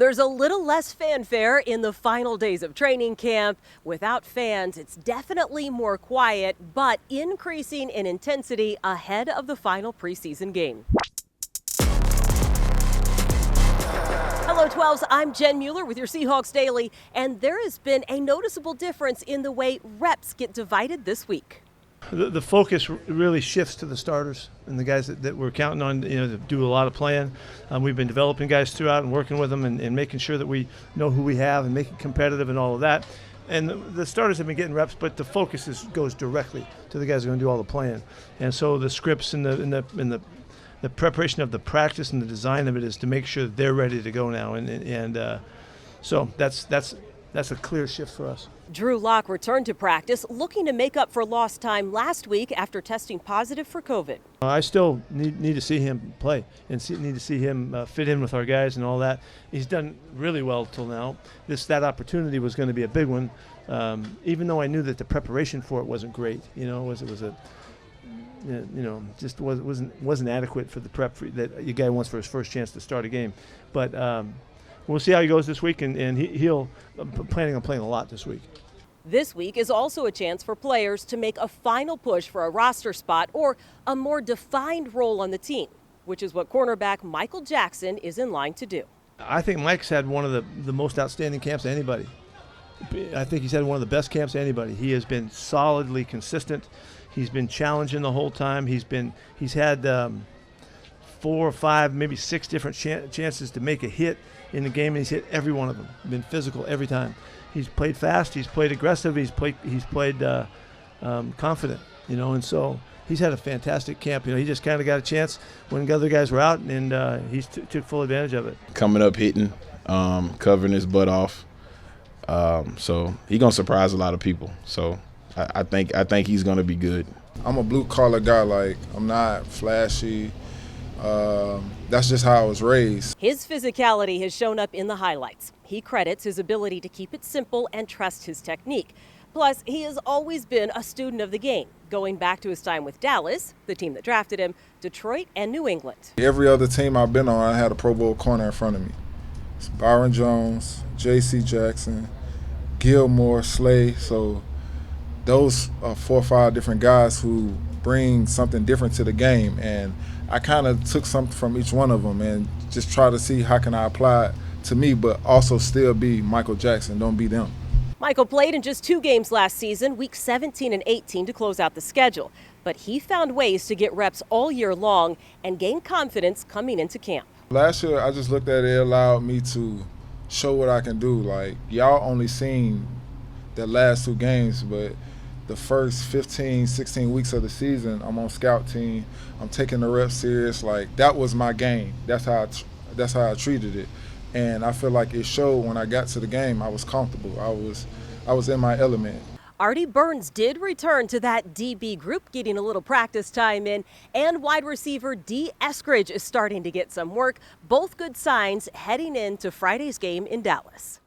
There's a little less fanfare in the final days of training camp. Without fans, it's definitely more quiet, but increasing in intensity ahead of the final preseason game. Hello 12s, I'm Jen Mueller with your Seahawks Daily, and there has been a noticeable difference in the way reps get divided this week. The focus really shifts to the starters and the guys that we're counting on, to do a lot of playing. We've been developing guys throughout and working with them and making sure that we know who we have and make it competitive and all of that. And the starters have been getting reps, but the focus goes directly to the guys who are going to do all the playing. And so the scripts and the preparation of the practice and the design of it is to make sure that they're ready to go now. So that's a clear shift for us. Drew Lock returned to practice, looking to make up for lost time last week after testing positive for COVID. I still need to see him play and need to see him fit in with our guys and all that. He's done really well till now. That opportunity was going to be a big one, even though I knew that the preparation for it wasn't great. Just wasn't adequate for the prep that a guy wants for his first chance to start a game. But we'll see how he goes this week, and he'll planning on playing a lot this week. This week is also a chance for players to make a final push for a roster spot or a more defined role on the team, which is what cornerback Michael Jackson is in line to do. I think Mike's had one of the most outstanding camps of anybody. I think he's had one of the best camps of anybody. He has been solidly consistent. He's been challenging the whole time. He's had 4 or 5, maybe 6 different chances to make a hit in the game, and he's hit every one of them. Been physical every time. He's played fast. He's played aggressive. He's played confident. And so he's had a fantastic camp. He just kind of got a chance when the other guys were out, and he took full advantage of it. Coming up, hitting, covering his butt off. So he's gonna surprise a lot of people. So I think he's gonna be good. I'm a blue collar guy. Like, I'm not flashy. That's just how I was raised. His physicality has shown up in the highlights. He credits his ability to keep it simple and trust his technique. Plus, he has always been a student of the game, going back to his time with Dallas, the team that drafted him, Detroit, and New England. Every other team I've been on, I had a Pro Bowl corner in front of me. It's Byron Jones, J.C. Jackson, Gilmore, Slay. So those are 4 or 5 different guys who bring something different to the game. And I kind of took something from each one of them and just try to see how can I apply it to me, but also still be Michael Jackson, don't be them. Michael played in just 2 games last season, weeks 17 and 18 to close out the schedule. But he found ways to get reps all year long and gain confidence coming into camp. Last year, I just looked at it, it allowed me to show what I can do. Like, y'all only seen the last 2 games, but the first 15, 16 weeks of the season, I'm on scout team. I'm taking the reps serious. Like, that was my game. That's how I treated it. And I feel like it showed when I got to the game. I was comfortable. I was in my element. Artie Burns did return to that DB group, getting a little practice time in, and wide receiver D. Eskridge is starting to get some work. Both good signs heading into Friday's game in Dallas.